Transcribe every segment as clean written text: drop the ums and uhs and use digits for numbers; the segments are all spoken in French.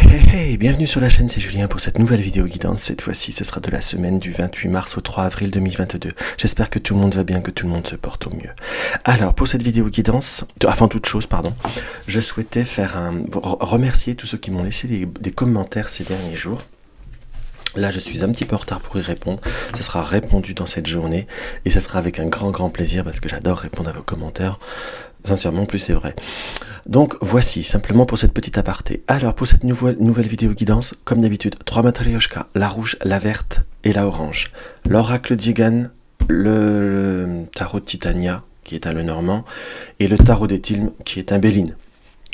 Hey, bienvenue sur la chaîne, c'est Julien pour cette nouvelle vidéo guidance. Cette fois-ci, ce sera de la semaine du 28 mars au 3 avril 2022. J'espère que tout le monde va bien, que tout le monde se porte au mieux. Alors, pour cette vidéo guidance, avant toute chose, je souhaitais remercier tous ceux qui m'ont laissé des commentaires ces derniers jours. Là, je suis un petit peu en retard pour y répondre. Ça sera répondu dans cette journée et ça sera avec un grand plaisir parce que j'adore répondre à vos commentaires. Sincèrement, plus c'est vrai. Donc voici, simplement pour cette petite aparté. Alors pour cette nouvelle vidéo guidance, comme d'habitude, 3 matryoshkas, la rouge, la verte et la orange. L'oracle Dzigan, le tarot de Titania, qui est un Lenormand, et le tarot d'Ethilm, qui est un Béline.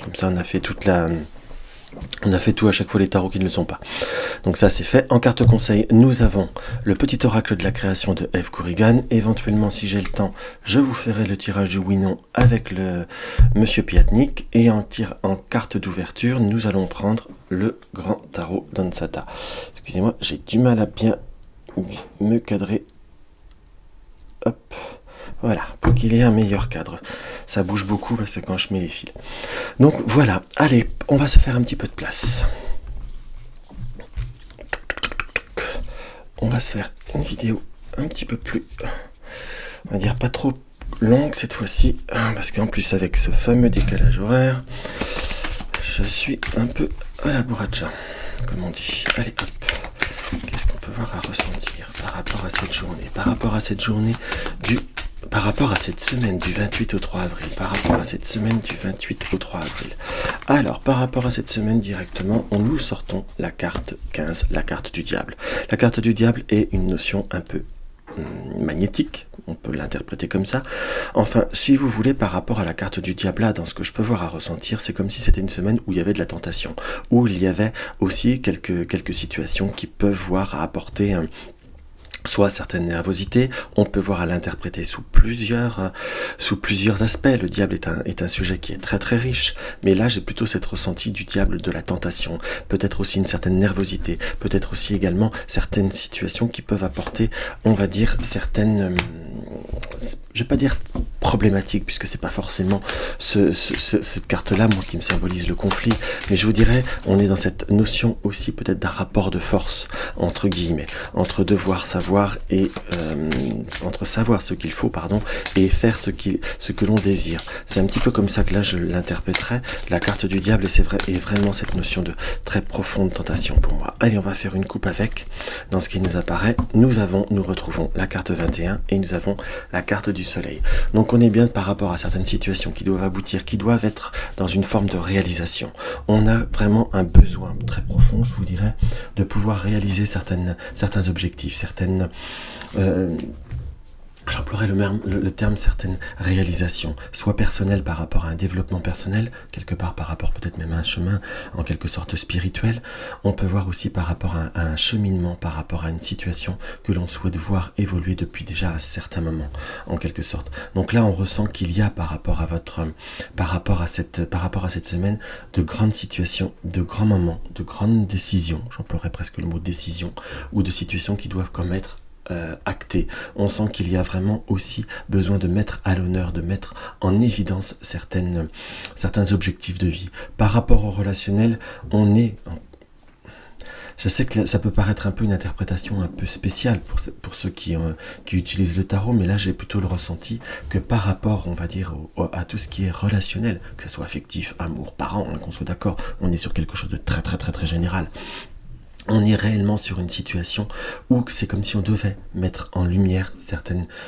Comme ça on a fait on a fait tout à chaque fois les tarots qui ne le sont pas. Donc ça c'est fait. En carte conseil, nous avons le petit oracle de la création de Eve Corrigan. Éventuellement, si j'ai le temps, je vous ferai le tirage du oui-non avec le Monsieur Piatnik. Et en carte d'ouverture, nous allons prendre le grand tarot d'Ansata. Excusez-moi, j'ai du mal à bien me cadrer. Hop. Voilà, pour qu'il y ait un meilleur cadre. Ça bouge beaucoup parce que quand je mets les fils. Donc voilà, allez, on va se faire un petit peu de place. On va se faire une vidéo un petit peu plus, on va dire pas trop longue cette fois-ci, parce qu'en plus avec ce fameux décalage horaire, je suis un peu à la bourracha, comme on dit. Allez, hop. Qu'est-ce qu'on peut voir à ressentir par rapport à cette journée, par rapport à cette semaine du 28 au 3 avril, par rapport à cette semaine du 28 au 3 avril. Alors, par rapport à cette semaine directement, nous sortons la carte 15, la carte du diable. La carte du diable est une notion un peu magnétique, on peut l'interpréter comme ça. Enfin, si vous voulez, par rapport à la carte du diable, là, dans ce que je peux voir à ressentir, c'est comme si c'était une semaine où il y avait de la tentation, où il y avait aussi quelques situations qui peuvent voir à apporter soit certaines nervosités, on peut voir à l'interpréter sous plusieurs aspects. Le diable est un sujet qui est très riche, mais là j'ai plutôt cette ressenti du diable de la tentation, peut-être aussi une certaine nervosité, peut-être aussi également certaines situations qui peuvent apporter, on va dire, certaines, je vais pas dire problématiques, puisque c'est pas forcément cette carte-là, moi, qui me symbolise le conflit, mais je vous dirais, on est dans cette notion aussi peut-être d'un rapport de force, entre guillemets, entre devoir savoir et entre savoir ce qu'il faut, et faire ce que l'on désire. C'est un petit peu comme ça que là je l'interpréterais, la carte du diable, et c'est vrai, est vraiment cette notion de très profonde tentation pour moi. Allez, on va faire une coupe avec, dans ce qui nous apparaît, nous retrouvons la carte 21, et nous avons la carte du soleil. Donc on est bien par rapport à certaines situations qui doivent aboutir, qui doivent être dans une forme de réalisation. On a vraiment un besoin très profond, je vous dirais, de pouvoir réaliser certains objectifs, certaines... j'emploierais le terme certaines réalisations, soit personnelles par rapport à un développement personnel, quelque part par rapport peut-être même à un chemin en quelque sorte spirituel. On peut voir aussi par rapport à un cheminement, par rapport à une situation que l'on souhaite voir évoluer depuis déjà un certain moment, en quelque sorte. Donc là, on ressent qu'il y a par rapport à cette semaine, de grandes situations, de grands moments, de grandes décisions, j'emploierais presque le mot décision, ou de situations qui doivent comme être acté. On sent qu'il y a vraiment aussi besoin de mettre à l'honneur, de mettre en évidence certains objectifs de vie. Par rapport au relationnel, je sais que ça peut paraître un peu une interprétation un peu spéciale pour ceux qui utilisent le tarot, mais là j'ai plutôt le ressenti que par rapport, on va dire, à tout ce qui est relationnel, que ce soit affectif, amour, parents, qu'on soit d'accord, on est sur quelque chose de très général. On est réellement sur une situation où c'est comme si on devait mettre en lumière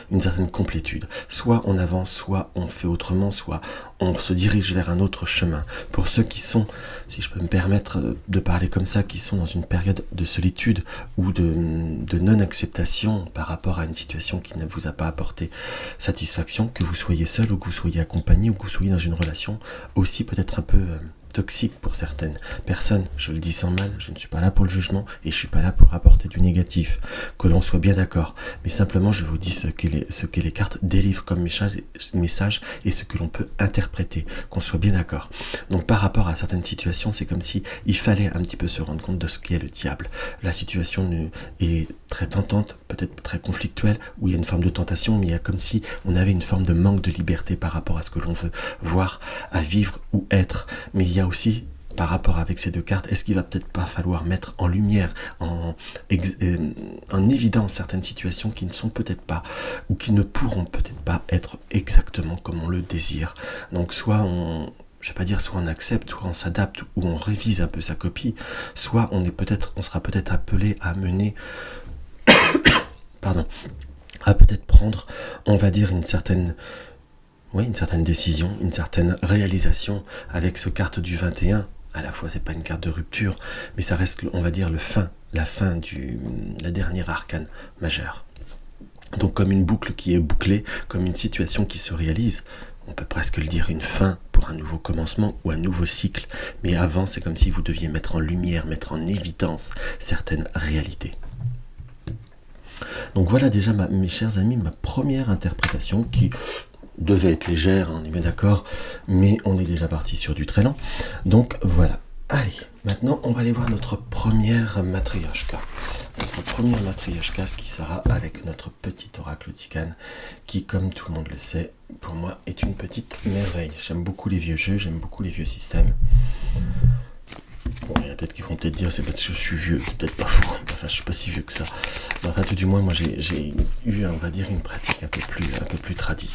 une certaine complétude. Soit on avance, soit on fait autrement, soit on se dirige vers un autre chemin. Pour ceux qui sont, si je peux me permettre de parler comme ça, qui sont dans une période de solitude ou de non-acceptation par rapport à une situation qui ne vous a pas apporté satisfaction, que vous soyez seul ou que vous soyez accompagné ou que vous soyez dans une relation aussi peut-être un peu... toxique pour certaines personnes, je le dis sans mal, je ne suis pas là pour le jugement et je suis pas là pour apporter du négatif, que l'on soit bien d'accord, mais simplement je vous dis ce que les cartes délivrent comme message et ce que l'on peut interpréter, qu'on soit bien d'accord. Donc par rapport à certaines situations, c'est comme si il fallait un petit peu se rendre compte de ce qu'est le diable. La situation est très tentante, peut-être très conflictuelle, où il y a une forme de tentation, mais il y a comme si on avait une forme de manque de liberté par rapport à ce que l'on veut voir, à vivre ou être, mais il y a aussi par rapport avec ces deux cartes, est-ce qu'il va peut-être pas falloir mettre en lumière, en évidence certaines situations qui ne sont peut-être pas, ou qui ne pourront peut-être pas être exactement comme on le désire. Donc soit on, je vais pas dire soit on accepte, soit on s'adapte, ou on révise un peu sa copie, soit on sera peut-être appelé à mener, pardon, à peut-être prendre, on va dire une certaine décision, une certaine réalisation avec ce carte du 21. À la fois, c'est pas une carte de rupture, mais ça reste, on va dire, la fin la dernière arcane majeure. Donc comme une boucle qui est bouclée, comme une situation qui se réalise, on peut presque le dire une fin pour un nouveau commencement ou un nouveau cycle, mais avant, c'est comme si vous deviez mettre en lumière, mettre en évidence certaines réalités. Donc voilà déjà, mes chers amis, ma première interprétation qui devait être légère, on est bien d'accord, mais on est déjà parti sur du très lent. Donc voilà. Allez, maintenant on va aller voir notre première matrioshka. Notre première matrioshka, ce qui sera avec notre petit oracle Tikan, qui, comme tout le monde le sait, pour moi est une petite merveille. J'aime beaucoup les vieux jeux, j'aime beaucoup les vieux systèmes. Bon, il y en a peut-être qui vont peut-être dire c'est parce que je suis vieux, c'est peut-être pas fou, enfin je suis pas si vieux que ça. Mais enfin tout du moins, moi j'ai eu, on va dire, une pratique un peu plus tradie.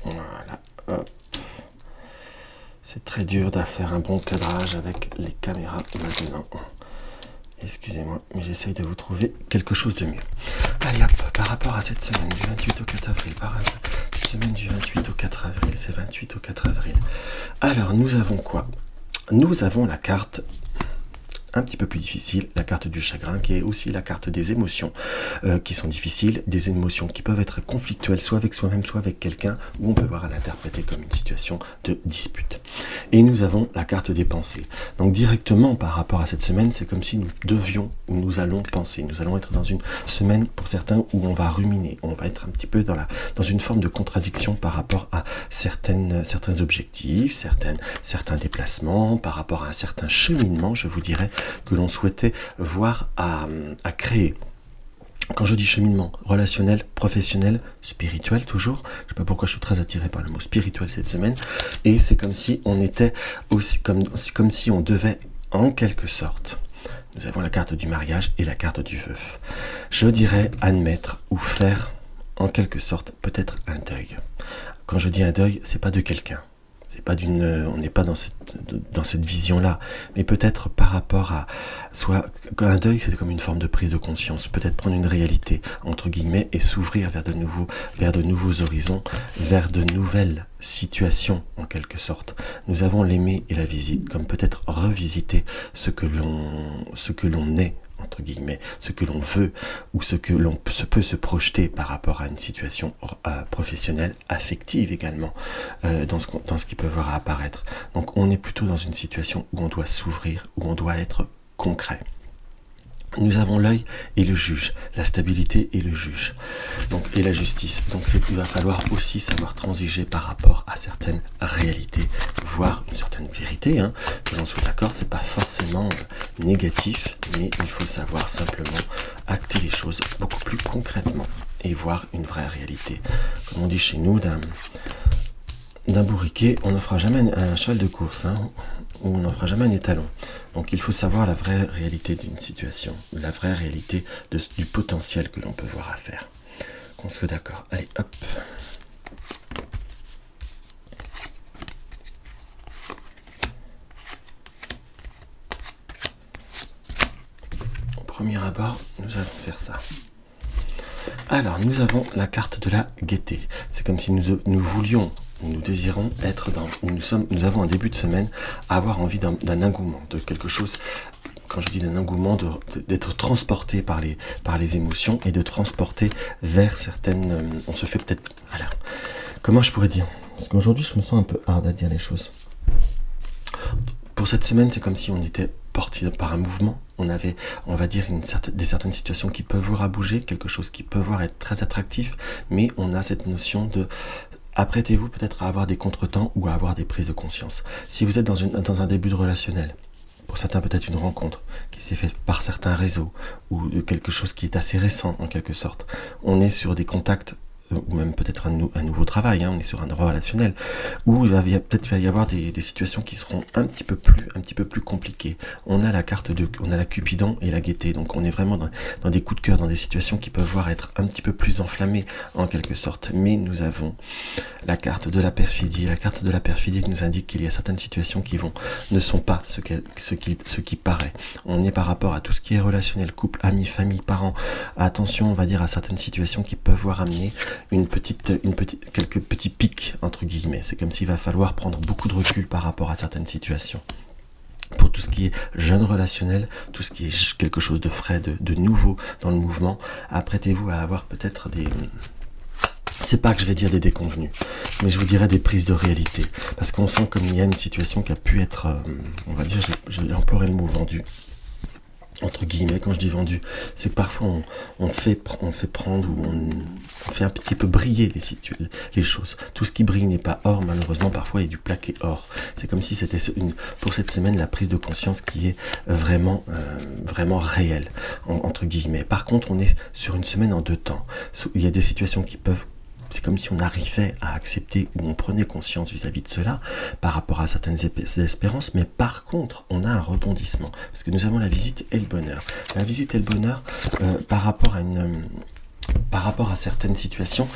Voilà, hop. C'est très dur de faire un bon cadrage avec les caméras maintenant. Excusez-moi, mais j'essaye de vous trouver quelque chose de mieux. Allez hop, par rapport à cette semaine du 28 au 4 avril, cette semaine du 28 au 4 avril, c'est 28 au 4 avril. Alors, nous avons quoi? Nous avons la carte un petit peu plus difficile, la carte du chagrin, qui est aussi la carte des émotions qui sont difficiles, des émotions qui peuvent être conflictuelles, soit avec soi-même, soit avec quelqu'un, où on peut voir à l'interpréter comme une situation de dispute. Et nous avons la carte des pensées. Donc directement par rapport à cette semaine, c'est comme si nous devions, ou nous allons penser. Nous allons être dans une semaine, pour certains, où on va ruminer, on va être un petit peu dans une forme de contradiction par rapport à certains objectifs, certains déplacements, par rapport à un certain cheminement, je vous dirais, que l'on souhaitait voir à créer. Quand je dis cheminement, relationnel, professionnel, spirituel toujours, je ne sais pas pourquoi je suis très attiré par le mot spirituel cette semaine, et c'est comme si on était aussi, comme si on devait, en quelque sorte, nous avons la carte du mariage et la carte du veuf, je dirais admettre ou faire, en quelque sorte, peut-être un deuil. Quand je dis un deuil, c'est pas de quelqu'un. C'est pas on n'est pas dans cette vision-là, mais peut-être par rapport à, soit un deuil, c'est comme une forme de prise de conscience, peut-être prendre une réalité entre guillemets et s'ouvrir vers de nouveaux horizons, vers de nouvelles situations en quelque sorte. Nous avons l'aimé et la visite, comme peut-être revisiter ce que l'on est, entre guillemets, ce que l'on veut ou ce que l'on peut se projeter par rapport à une situation professionnelle, affective également, dans ce qui peut voir apparaître. Donc on est plutôt dans une situation où on doit s'ouvrir, où on doit être concret. Nous avons l'œil et le juge, la stabilité et le juge, donc, et la justice. Donc il va falloir aussi savoir transiger par rapport à certaines réalités, voire une certaine vérité, que l'on soit d'accord, c'est pas forcément négatif, mais il faut savoir simplement acter les choses beaucoup plus concrètement et voir une vraie réalité. Comme on dit chez nous, d'un bourriquet, on ne fera jamais un cheval de course, ou on n'en fera jamais un étalon. Donc il faut savoir la vraie réalité d'une situation, la vraie réalité du potentiel que l'on peut voir à faire. Qu'on soit d'accord. Allez, hop. Au premier abord, nous allons faire ça. Alors, nous avons la carte de la gaieté. C'est comme si nous voulions, nous désirons être nous avons un début de semaine à avoir envie d'un engouement, de quelque chose, quand je dis d'un engouement, d'être transporté par les émotions et de transporter vers certaines, on se fait peut-être, alors, comment je pourrais dire, parce qu'aujourd'hui je me sens un peu hard à dire les choses. Pour cette semaine, c'est comme si on était porté par un mouvement, on avait, on va dire, certaines situations qui peuvent voir à bouger, quelque chose qui peut voir être très attractif, mais on a cette notion de apprêtez-vous peut-être à avoir des contretemps ou à avoir des prises de conscience. Si vous êtes dans un début de relationnel, pour certains peut-être une rencontre qui s'est faite par certains réseaux ou quelque chose qui est assez récent en quelque sorte, on est sur des contacts ou même peut-être un nouveau travail, hein, on est sur un relationnel, où peut-être va y avoir des situations qui seront un petit peu plus compliquées. On a la Cupidon et la gaieté, donc on est vraiment dans des coups de cœur, dans des situations qui peuvent voir être un petit peu plus enflammées en quelque sorte. Mais nous avons la carte de la perfidie. La carte de la perfidie nous indique qu'il y a certaines situations qui ne sont pas ce qui paraît. On est par rapport à tout ce qui est relationnel, couple, amis, famille, parents. Attention, on va dire, à certaines situations qui peuvent voir amener quelques petits pics, entre guillemets. C'est comme s'il va falloir prendre beaucoup de recul par rapport à certaines situations. Pour tout ce qui est jeune relationnel, tout ce qui est quelque chose de frais, de nouveau dans le mouvement, apprêtez-vous à avoir peut-être c'est pas que je vais dire des déconvenus, mais je vous dirais des prises de réalité. Parce qu'on sent comme il y a une situation qui a pu être, on va dire, j'ai employé le mot vendu. Entre guillemets, quand je dis vendu, c'est que parfois on fait prendre ou on fait un petit peu briller les choses. Tout ce qui brille n'est pas or, malheureusement, parfois il y a du plaqué or. C'est comme si c'était pour cette semaine la prise de conscience qui est vraiment réelle, entre guillemets. Par contre, on est sur une semaine en 2 temps. Il y a des situations qui peuvent... C'est comme si on arrivait à accepter ou on prenait conscience vis-à-vis de cela par rapport à certaines espérances, mais par contre, on a un rebondissement. Parce que nous avons la visite et le bonheur. La visite et le bonheur, par rapport à certaines situations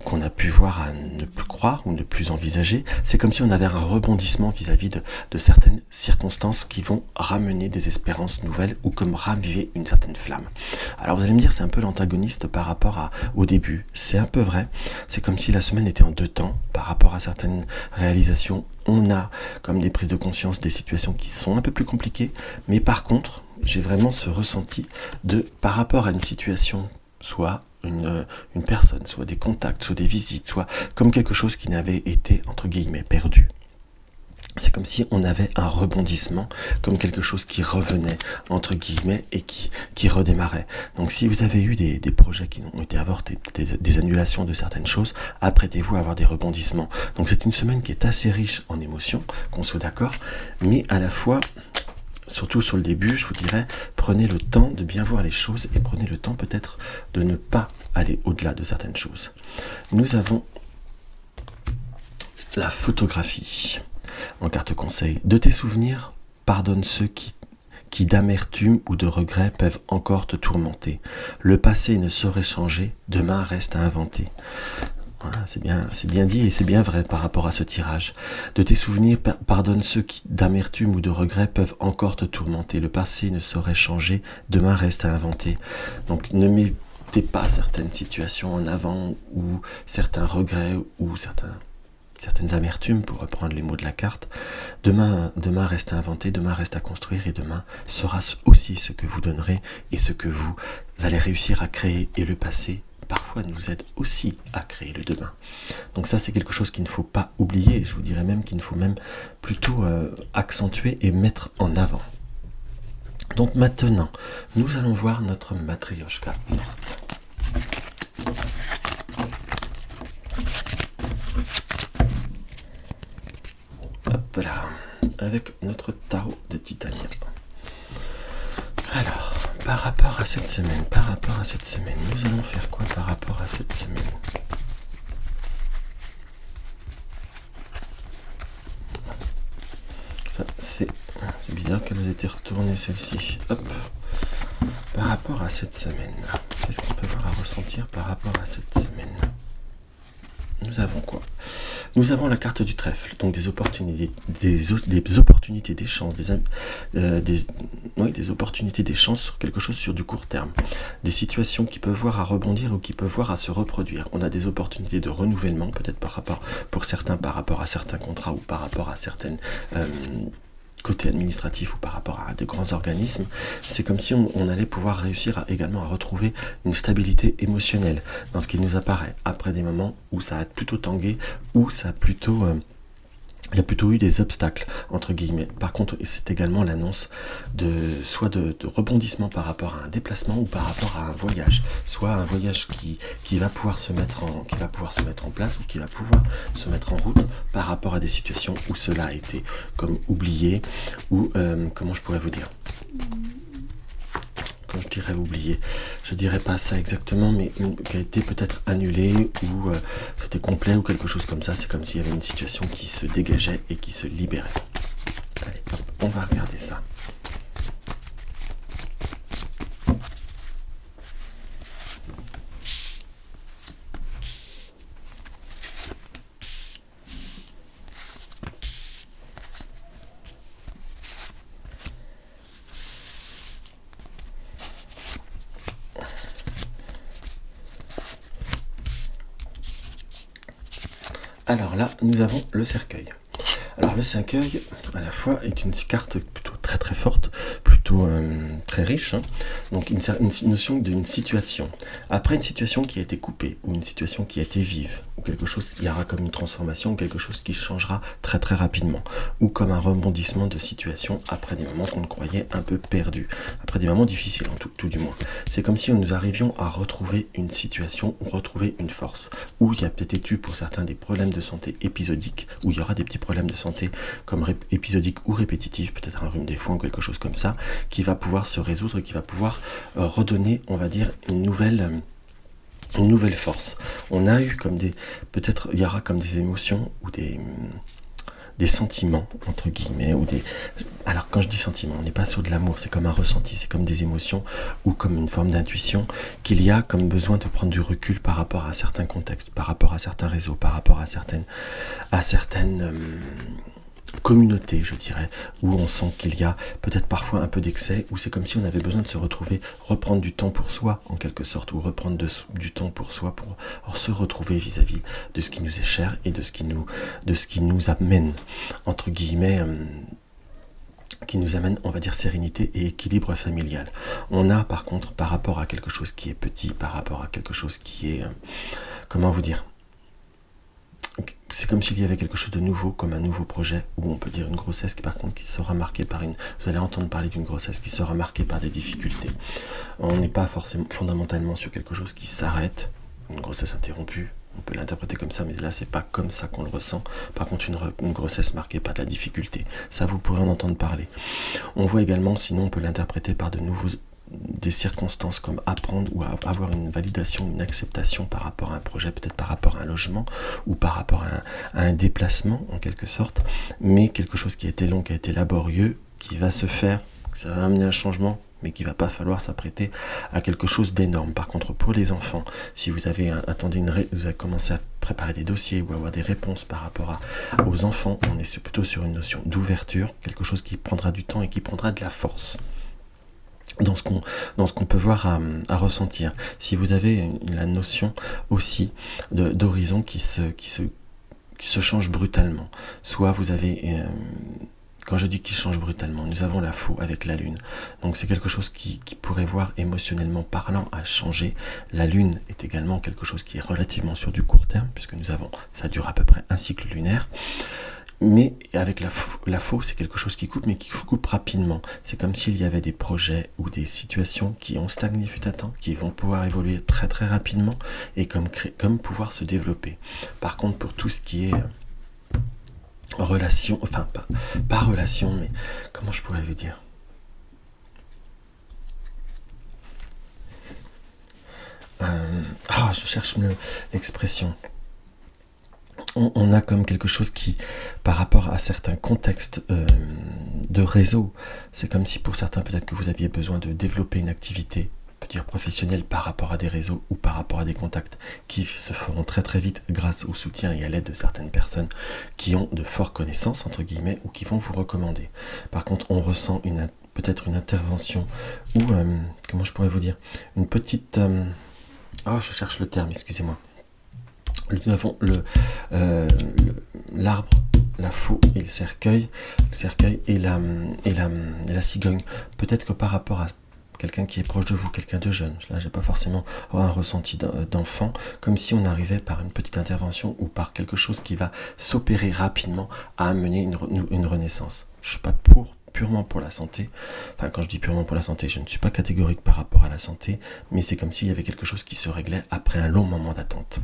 qu'on a pu voir à ne plus croire ou ne plus envisager, c'est comme si on avait un rebondissement vis-à-vis de certaines circonstances qui vont ramener des espérances nouvelles ou comme raviver une certaine flamme. Alors vous allez me dire, c'est un peu l'antagoniste par rapport au début. C'est un peu vrai. C'est comme si la semaine était en 2 temps par rapport à certaines réalisations. On a comme des prises de conscience des situations qui sont un peu plus compliquées, mais par contre, j'ai vraiment ce ressenti par rapport à une situation, soit une personne, soit des contacts, soit des visites, soit comme quelque chose qui n'avait été, entre guillemets, perdu. C'est comme si on avait un rebondissement, comme quelque chose qui revenait, entre guillemets, et qui redémarrait. Donc si vous avez eu des projets qui ont été avortés, des annulations de certaines choses, apprêtez-vous à avoir des rebondissements. Donc c'est une semaine qui est assez riche en émotions, qu'on soit d'accord, mais à la fois... Surtout sur le début, je vous dirais, prenez le temps de bien voir les choses et prenez le temps peut-être de ne pas aller au-delà de certaines choses. Nous avons la photographie en carte conseil. De tes souvenirs, pardonne ceux qui d'amertume ou de regret peuvent encore te tourmenter. Le passé ne saurait changer, demain reste à inventer. Voilà, c'est bien dit et c'est bien vrai par rapport à ce tirage. De tes souvenirs, pardonne ceux qui, d'amertume ou de regret, peuvent encore te tourmenter. Le passé ne saurait changer, demain reste à inventer. Donc ne mettez pas certaines situations en avant ou certains regrets ou certaines amertumes, pour reprendre les mots de la carte. Demain reste à inventer, demain reste à construire et demain sera aussi ce que vous donnerez et ce que vous allez réussir à créer. Et le passé parfois nous aide aussi à créer le demain. Donc ça, c'est quelque chose qu'il ne faut pas oublier. Je vous dirais même qu'il faut même plutôt accentuer et mettre en avant. Donc maintenant, nous allons voir notre matrioshka verte. Hop là, avec notre tarot de Titania. Alors, par rapport à cette semaine, nous allons faire quoi par rapport à cette semaine ? Ça, c'est bizarre qu'elles aient été retournées celle-ci. Hop. Par rapport à cette semaine, qu'est-ce qu'on peut voir à ressentir par rapport à cette semaine ? Nous avons quoi ? Nous avons la carte du trèfle, donc des opportunités d'échange, des opportunités d'échange sur quelque chose sur du court terme, des situations qui peuvent voir à rebondir ou qui peuvent voir à se reproduire. On a des opportunités de renouvellement, peut-être pour certains par rapport à certains contrats ou par rapport à certaines côté administratif ou par rapport à de grands organismes. C'est comme si on allait pouvoir réussir également à retrouver une stabilité émotionnelle dans ce qui nous apparaît après des moments où ça a plutôt tangué, où ça a plutôt il y a plutôt eu des obstacles, entre guillemets. Par contre, c'est également l'annonce soit de rebondissement par rapport à un déplacement ou par rapport à un voyage. Soit un voyage qui va pouvoir se mettre en place ou qui va pouvoir se mettre en route par rapport à des situations où cela a été comme oublié ou, comment je pourrais vous dire ? quand je dirais oublié, je dirais pas ça exactement, mais qui a été peut-être annulé ou c'était complet ou quelque chose comme ça. C'est comme s'il y avait une situation qui se dégageait et qui se libérait. Allez, hop, on va regarder ça. Alors là, nous avons le cercueil. Alors le cercueil, à la fois, est une carte plutôt très très forte, plutôt très riche. Hein. Donc une notion d'une situation. Après une situation qui a été coupée, ou une situation qui a été vive, ou quelque chose, il y aura comme une transformation, quelque chose qui changera très très rapidement, ou comme un rebondissement de situation après des moments qu'on croyait un peu perdus, après des moments difficiles, tout du moins. C'est comme si nous arrivions à retrouver une situation, ou retrouver une force, où il y a peut-être eu pour certains des problèmes de santé épisodiques, où il y aura des petits problèmes de santé comme épisodiques ou répétitifs, peut-être un rhume des foins ou quelque chose comme ça, qui va pouvoir se résoudre, qui va pouvoir redonner, on va dire, une nouvelle force. On a eu comme peut-être il y aura comme des émotions ou des sentiments, entre guillemets, alors quand je dis sentiments, on n'est pas sur de l'amour, c'est comme un ressenti, c'est comme des émotions ou comme une forme d'intuition qu'il y a comme besoin de prendre du recul par rapport à certains contextes, par rapport à certains réseaux, par rapport à certaines communauté, je dirais, où on sent qu'il y a peut-être parfois un peu d'excès, où c'est comme si on avait besoin de se retrouver, reprendre du temps pour soi, en quelque sorte, ou reprendre du temps pour soi, pour se retrouver vis-à-vis de ce qui nous est cher et de ce qui nous amène, entre guillemets, qui nous amène, on va dire, sérénité et équilibre familial. On a, par contre, par rapport à quelque chose qui est petit, par rapport à quelque chose qui est, comment vous dire, c'est comme s'il y avait quelque chose de nouveau, comme un nouveau projet, où on peut dire une grossesse qui par contre qui sera marquée par vous allez entendre parler d'une grossesse qui sera marquée par des difficultés. On n'est pas forcément fondamentalement sur quelque chose qui s'arrête, une grossesse interrompue, on peut l'interpréter comme ça, mais là c'est pas comme ça qu'on le ressent. Par contre une grossesse marquée par de la difficulté, ça vous pourrez en entendre parler. On voit également, sinon on peut l'interpréter par des circonstances comme apprendre ou avoir une validation, une acceptation par rapport à un projet, peut-être par rapport à un logement ou par rapport à un déplacement en quelque sorte, mais quelque chose qui a été long, qui a été laborieux, qui va se faire, ça va amener un changement, mais qu'il va pas falloir s'apprêter à quelque chose d'énorme. Par contre, pour les enfants, si vous avez vous avez commencé à préparer des dossiers ou avoir des réponses par rapport aux enfants, on est plutôt sur une notion d'ouverture, quelque chose qui prendra du temps et qui prendra de la force dans ce qu'on peut voir à ressentir. Si vous avez la notion aussi d'horizon qui se change brutalement, soit vous avez quand je dis qu'il change brutalement, nous avons la faux avec la lune. Donc c'est quelque chose qui pourrait voir émotionnellement parlant à changer. La lune est également quelque chose qui est relativement sur du court terme, puisque ça dure à peu près un cycle lunaire. Mais avec la faux, c'est quelque chose qui coupe, mais qui coupe rapidement. C'est comme s'il y avait des projets ou des situations qui ont stagné fut un temps, qui vont pouvoir évoluer très très rapidement et comme pouvoir se développer. Par contre, pour tout ce qui est relation, enfin pas relation, mais comment je pourrais vous dire, je cherche l'expression. On a comme quelque chose qui, par rapport à certains contextes de réseau, c'est comme si pour certains peut-être que vous aviez besoin de développer une activité, peut dire professionnelle, par rapport à des réseaux ou par rapport à des contacts qui se feront très très vite grâce au soutien et à l'aide de certaines personnes qui ont de fortes connaissances, entre guillemets, ou qui vont vous recommander. Par contre, on ressent peut-être une intervention ou, comment je pourrais vous dire, une petite... je cherche le terme, excusez-moi. Nous avons l'arbre, la faux et le cercueil et la cigogne. Peut-être que par rapport à quelqu'un qui est proche de vous, quelqu'un de jeune, là j'ai pas forcément un ressenti d'enfant, comme si on arrivait par une petite intervention ou par quelque chose qui va s'opérer rapidement à amener une renaissance. Je suis pas purement pour la santé, enfin quand je dis purement pour la santé, je ne suis pas catégorique par rapport à la santé, mais c'est comme s'il y avait quelque chose qui se réglait après un long moment d'attente.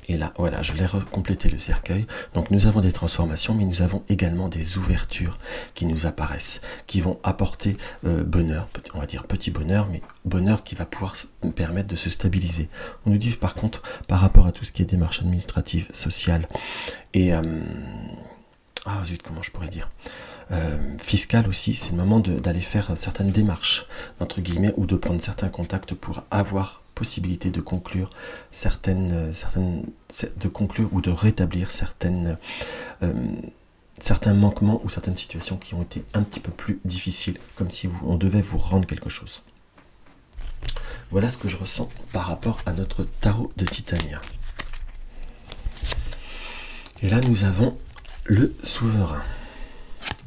Et là, voilà, je voulais compléter le cercueil. Donc nous avons des transformations, mais nous avons également des ouvertures qui nous apparaissent, qui vont apporter bonheur, on va dire petit bonheur, mais bonheur qui va pouvoir nous permettre de se stabiliser. On nous dit par contre, par rapport à tout ce qui est démarche administrative, sociale et... ah zut, comment je pourrais dire fiscal aussi, c'est le moment d'aller faire certaines démarches, entre guillemets, ou de prendre certains contacts pour avoir possibilité de conclure de conclure ou de rétablir certains manquements ou certaines situations qui ont été un petit peu plus difficiles, comme si on devait vous rendre quelque chose. Voilà ce que je ressens par rapport à notre tarot de Titania. Et là, nous avons le souverain.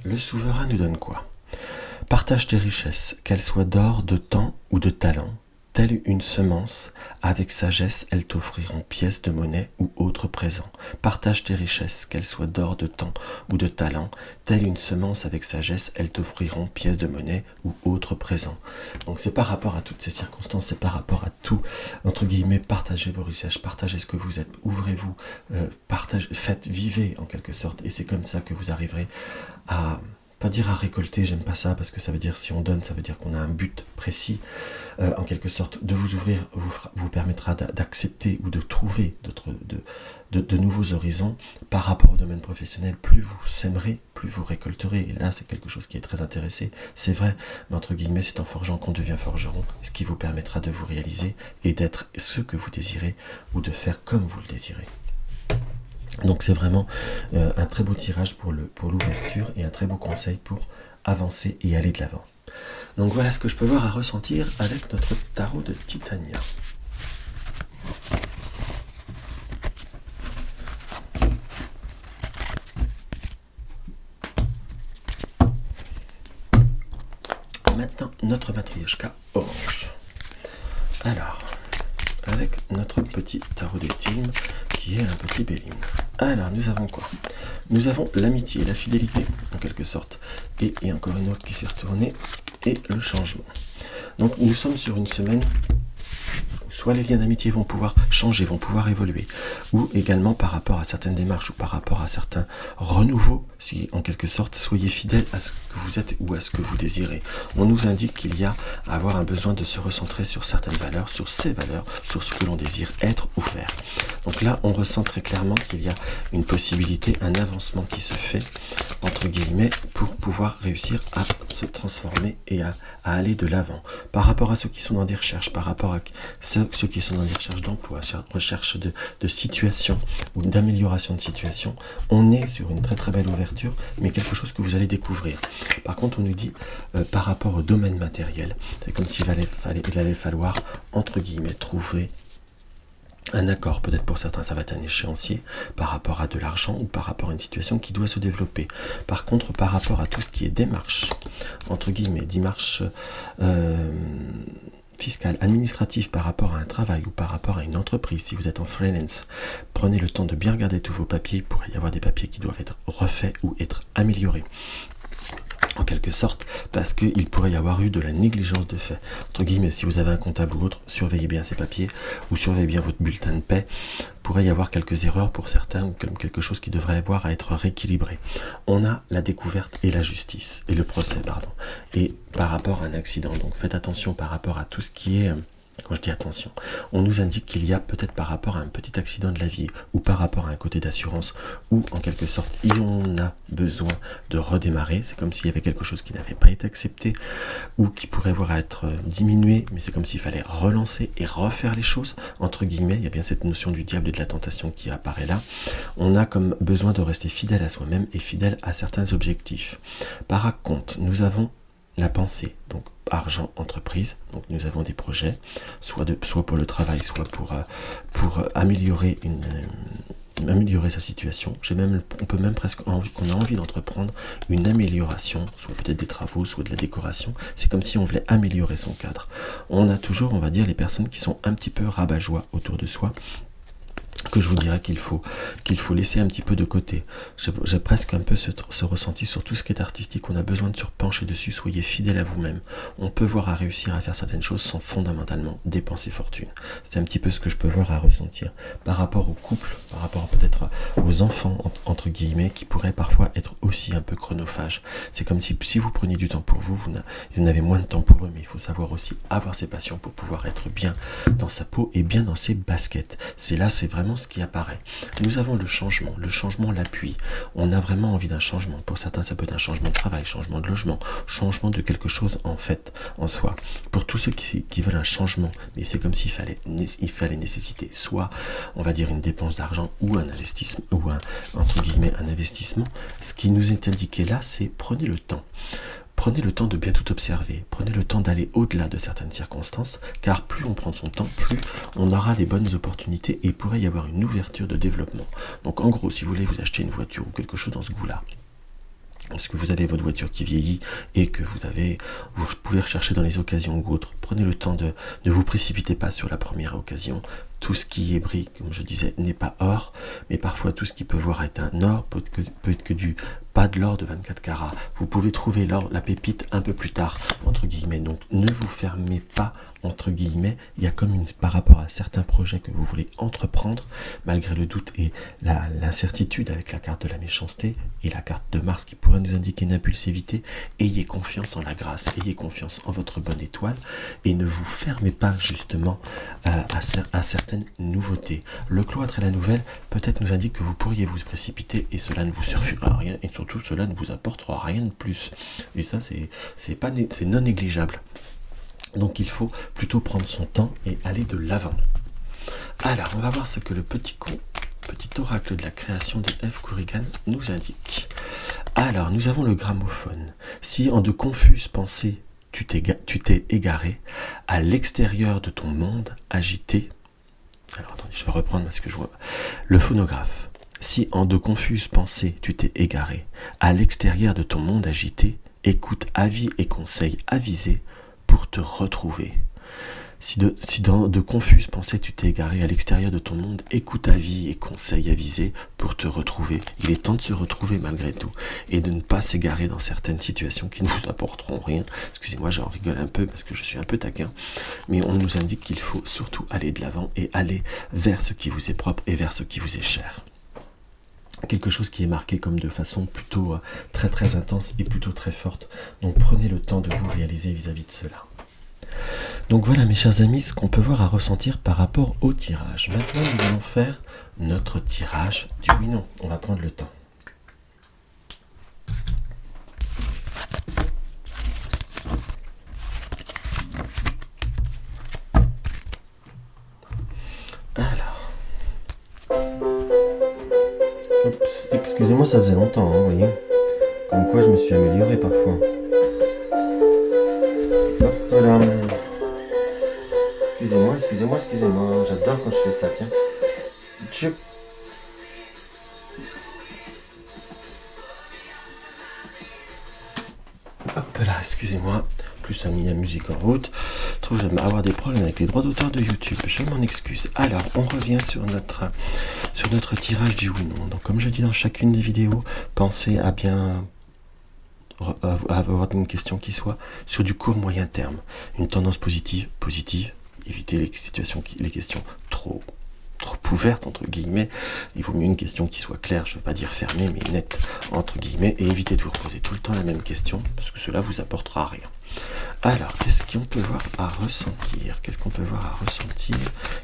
Le souverain nous donne quoi? Partage tes richesses, qu'elles soient d'or, de temps ou de talent. Telle une semence, avec sagesse, elles t'offriront pièces de monnaie ou autres présents. Partage tes richesses, qu'elles soient d'or, de temps ou de talent. Telle une semence, avec sagesse, elles t'offriront pièces de monnaie ou autres présents. Donc c'est par rapport à toutes ces circonstances, c'est par rapport à tout, entre guillemets, partagez vos richesses, partagez ce que vous êtes, ouvrez-vous, faites, vivez en quelque sorte. Et c'est comme ça que vous arriverez à... pas dire à récolter, j'aime pas ça, parce que ça veut dire si on donne, ça veut dire qu'on a un but précis, en quelque sorte, de vous ouvrir vous permettra d'accepter ou de trouver de nouveaux horizons par rapport au domaine professionnel. Plus vous sèmerez, plus vous récolterez, et là c'est quelque chose qui est très intéressé, c'est vrai, mais entre guillemets c'est en forgeant qu'on devient forgeron, ce qui vous permettra de vous réaliser et d'être ce que vous désirez, ou de faire comme vous le désirez. Donc c'est vraiment un très beau tirage pour l'ouverture et un très beau conseil pour avancer et aller de l'avant. Donc voilà ce que je peux voir à ressentir avec notre tarot de Titania. Maintenant notre matrioshka orange. Alors, avec notre petit tarot des teams qui est un petit Béline. Alors, nous avons quoi? Nous avons l'amitié, la fidélité, en quelque sorte. Et encore une autre qui s'est retournée, et le changement. Donc, nous sommes sur une semaine où soit les liens d'amitié vont pouvoir changer, vont pouvoir évoluer, ou également par rapport à certaines démarches, ou par rapport à certains renouveaux, si en quelque sorte, soyez fidèles à ce que vous êtes ou à ce que vous désirez. On nous indique qu'il y a à avoir un besoin de se recentrer sur certaines valeurs, sur ces valeurs, sur ce que l'on désire être ou faire. Donc là, on ressent très clairement qu'il y a une possibilité, un avancement qui se fait, entre guillemets, pour pouvoir réussir à se transformer et à aller de l'avant. Par rapport à ceux qui sont dans des recherches, par rapport à ceux qui sont dans des recherches d'emploi, recherche de situation ou d'amélioration de situation, on est sur une très très belle ouverture, mais quelque chose que vous allez découvrir. Par contre, on nous dit, par rapport au domaine matériel, c'est comme s'il allait falloir, entre guillemets, trouver un accord. Peut-être pour certains ça va être un échéancier par rapport à de l'argent ou par rapport à une situation qui doit se développer. Par contre, par rapport à tout ce qui est démarche, entre guillemets, démarche fiscale, administrative par rapport à un travail ou par rapport à une entreprise, si vous êtes en freelance, prenez le temps de bien regarder tous vos papiers. Il pourrait y avoir des papiers qui doivent être refaits ou être améliorés, en quelque sorte, parce qu'il pourrait y avoir eu de la négligence de fait. Entre guillemets, si vous avez un comptable ou autre, surveillez bien ces papiers, ou surveillez bien votre bulletin de paie. Il pourrait y avoir quelques erreurs pour certains, ou quelque chose qui devrait avoir à être rééquilibré. On a la découverte et la justice, et le procès, pardon. Et par rapport à un accident, donc faites attention par rapport à tout ce qui est... Quand je dis attention, on nous indique qu'il y a peut-être par rapport à un petit accident de la vie ou par rapport à un côté d'assurance où en quelque sorte on a besoin de redémarrer. C'est comme s'il y avait quelque chose qui n'avait pas été accepté ou qui pourrait voir à être diminué, mais c'est comme s'il fallait relancer et refaire les choses. Entre guillemets, il y a bien cette notion du diable et de la tentation qui apparaît là. On a comme besoin de rester fidèle à soi-même et fidèle à certains objectifs. Par contre, nous avons la pensée, donc argent, entreprise, donc nous avons des projets, soit pour le travail, soit pour améliorer améliorer sa situation. On peut même presque on a envie d'entreprendre une amélioration, soit peut-être des travaux, soit de la décoration. C'est comme si on voulait améliorer son cadre. On a toujours, on va dire, les personnes qui sont un petit peu rabat-joie autour de soi, que je vous dirais qu'il faut laisser un petit peu de côté. J'ai presque un peu ce ressenti sur tout ce qui est artistique. On a besoin de se pencher dessus. Soyez fidèle à vous-même. On peut voir à réussir à faire certaines choses sans fondamentalement dépenser fortune. C'est un petit peu ce que je peux voir à ressentir par rapport au couple, par rapport peut-être aux enfants, entre guillemets, qui pourraient parfois être aussi un peu chronophages. C'est comme si vous preniez du temps pour vous, vous avez moins de temps pour eux, mais il faut savoir aussi avoir ses passions pour pouvoir être bien dans sa peau et bien dans ses baskets. C'est vraiment ce qui apparaît. Nous avons le changement l'appuie. On a vraiment envie d'un changement. Pour certains, ça peut être un changement de travail, changement de logement, changement de quelque chose en soi. Pour tous ceux qui veulent un changement, mais c'est comme s'il fallait nécessiter soit, on va dire, une dépense d'argent ou un investissement, ou entre guillemets, un investissement. Ce qui nous est indiqué là, c'est prenez le temps. Prenez le temps de bien tout observer, prenez le temps d'aller au-delà de certaines circonstances, car plus on prend son temps, plus on aura les bonnes opportunités et il pourrait y avoir une ouverture de développement. Donc en gros, si vous voulez vous acheter une voiture ou quelque chose dans ce goût-là, parce que vous avez votre voiture qui vieillit et que vous pouvez rechercher dans les occasions ou autres, prenez le temps de ne vous précipitez pas sur la première occasion. Tout ce qui est brille, comme je disais, n'est pas or, mais parfois tout ce qui peut voir être un or peut être que pas de l'or de 24 carats. Vous pouvez trouver l'or, la pépite un peu plus tard, entre guillemets. Donc ne vous fermez pas, entre guillemets. Il y a comme par rapport à certains projets que vous voulez entreprendre, malgré le doute et l'incertitude avec la carte de la méchanceté et la carte de Mars qui pourrait nous indiquer une impulsivité. Ayez confiance en la grâce, ayez confiance en votre bonne étoile et ne vous fermez pas justement à certaines nouveautés. Le cloître et la nouvelle peut-être nous indique que vous pourriez vous précipiter et cela ne vous servira à rien et surtout cela ne vous apportera rien de plus. Et ça c'est non négligeable. Donc il faut plutôt prendre son temps et aller de l'avant. Alors on va voir ce que le petit oracle de la création de Eve Corrigan nous indique. Alors nous avons le gramophone. Si en de confuses pensées tu t'es égaré à l'extérieur de ton monde agité. Alors attendez, je vais reprendre parce que je vois le phonographe. Si en de confuses pensées tu t'es égaré à l'extérieur de ton monde agité, écoute avis et conseils avisés pour te retrouver. Si dans de confuses pensées tu t'es égaré à l'extérieur de ton monde, écoute avis et conseils avisés pour te retrouver. Il est temps de se retrouver malgré tout et de ne pas s'égarer dans certaines situations qui ne vous apporteront rien. Excusez-moi, j'en rigole un peu parce que je suis un peu taquin, mais on nous indique qu'il faut surtout aller de l'avant et aller vers ce qui vous est propre et vers ce qui vous est cher. Quelque chose qui est marqué comme de façon plutôt très très intense et plutôt très forte. Donc prenez le temps de vous réaliser vis-à-vis de cela. Donc voilà mes chers amis, ce qu'on peut voir à ressentir par rapport au tirage. Maintenant nous allons faire notre tirage du oui-non. On va prendre le temps. Alors. Oups, excusez-moi, ça faisait longtemps, hein, vous voyez. Comme quoi je me suis amélioré parfois. Hop, voilà. Excusez-moi, j'adore quand je fais ça, tiens. Hop là, excusez-moi. Plus ça a mis la musique en route. Je trouve que je vais avoir des problèmes avec les droits d'auteur de YouTube. Je m'en excuse. Alors, on revient sur notre tirage du oui-non. Donc, comme je dis dans chacune des vidéos, pensez à bien avoir une question qui soit sur du court moyen terme. Une tendance positive. Évitez les questions trop ouvertes, entre guillemets. Il vaut mieux une question qui soit claire, je ne vais pas dire fermée, mais nette, entre guillemets, et évitez de vous reposer tout le temps la même question, parce que cela vous apportera rien. Alors, qu'est-ce qu'on peut voir à ressentir?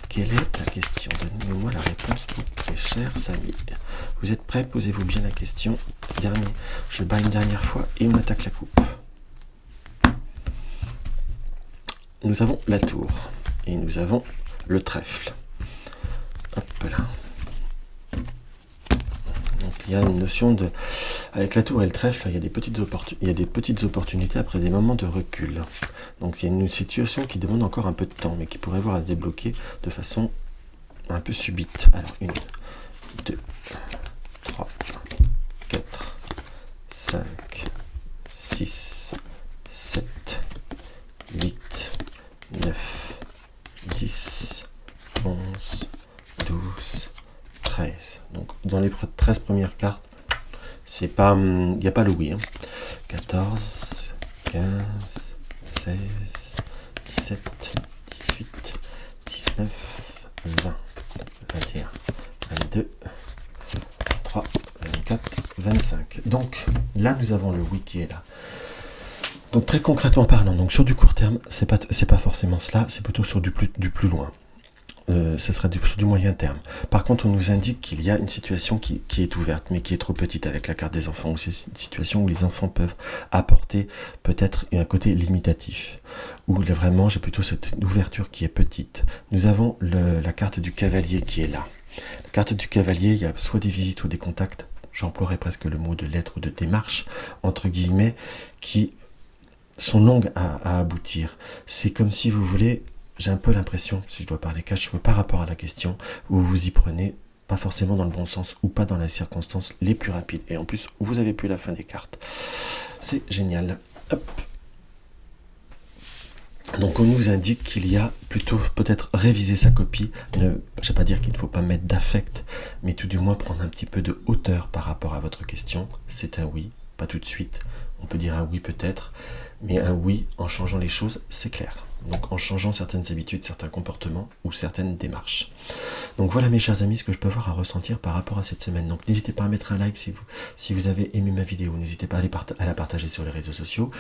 Quelle est la question? Donnez-moi la réponse, mes chers amis. Vous êtes prêts? Posez-vous bien la question. Je bats une dernière fois et on attaque la coupe. Nous avons la tour et nous avons le trèfle. Hop là. Donc il y a une notion de... Avec la tour et le trèfle, il y a des petites opportunités après des moments de recul. Donc il y a une situation qui demande encore un peu de temps, mais qui pourrait avoir à se débloquer de façon un peu subite. Alors 1, 2, 3, 4, 5, 6, 7, 8, 9, 10, 11, 12, les 13 premières cartes, c'est pas, il n'y a pas le oui. 14, 15, 16, 17, 18, 19, 20, 21, 22, 23, 24, 25. Donc là, nous avons le oui qui est là. Donc très concrètement parlant, donc sur du court terme, c'est pas forcément cela, c'est plutôt sur du plus loin. Ce sera sur du moyen terme. Par contre, on nous indique qu'il y a une situation qui est ouverte, mais qui est trop petite avec la carte des enfants. C'est une situation où les enfants peuvent apporter peut-être un côté limitatif. Où vraiment, j'ai plutôt cette ouverture qui est petite. Nous avons la carte du cavalier qui est là. La carte du cavalier, il y a soit des visites ou des contacts, j'emploierais presque le mot de lettre ou de démarche, entre guillemets, qui sont longues à aboutir. C'est comme si vous voulez... J'ai un peu l'impression, si je dois parler cash, par rapport à la question, où vous y prenez pas forcément dans le bon sens ou pas dans les circonstances les plus rapides. Et en plus, vous avez plus la fin des cartes. C'est génial. Hop. Donc on nous indique qu'il y a plutôt peut-être réviser sa copie. Je ne vais pas dire qu'il ne faut pas mettre d'affect, mais tout du moins prendre un petit peu de hauteur par rapport à votre question. C'est un oui, pas tout de suite. On peut dire un oui peut-être, mais un oui en changeant les choses, c'est clair. Donc en changeant certaines habitudes, certains comportements ou certaines démarches. Donc voilà mes chers amis, ce que je peux avoir à ressentir par rapport à cette semaine. Donc n'hésitez pas à mettre un like si vous avez aimé ma vidéo. N'hésitez pas à la partager sur les réseaux sociaux.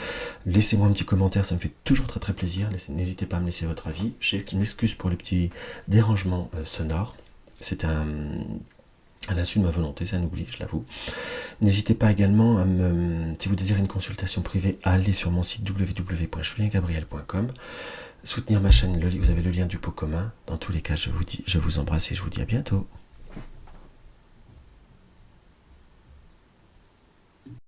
Laissez-moi un petit commentaire, ça me fait toujours très très plaisir. N'hésitez pas à me laisser votre avis. Je m'excuse pour les petits dérangements sonores. C'est un insu de ma volonté, c'est un oubli, je l'avoue. N'hésitez pas également à si vous désirez une consultation privée, à aller sur mon site www.juliengabriel.com, soutenir ma chaîne, vous avez le lien du pot commun. Dans tous les cas, je vous embrasse et je vous dis à bientôt.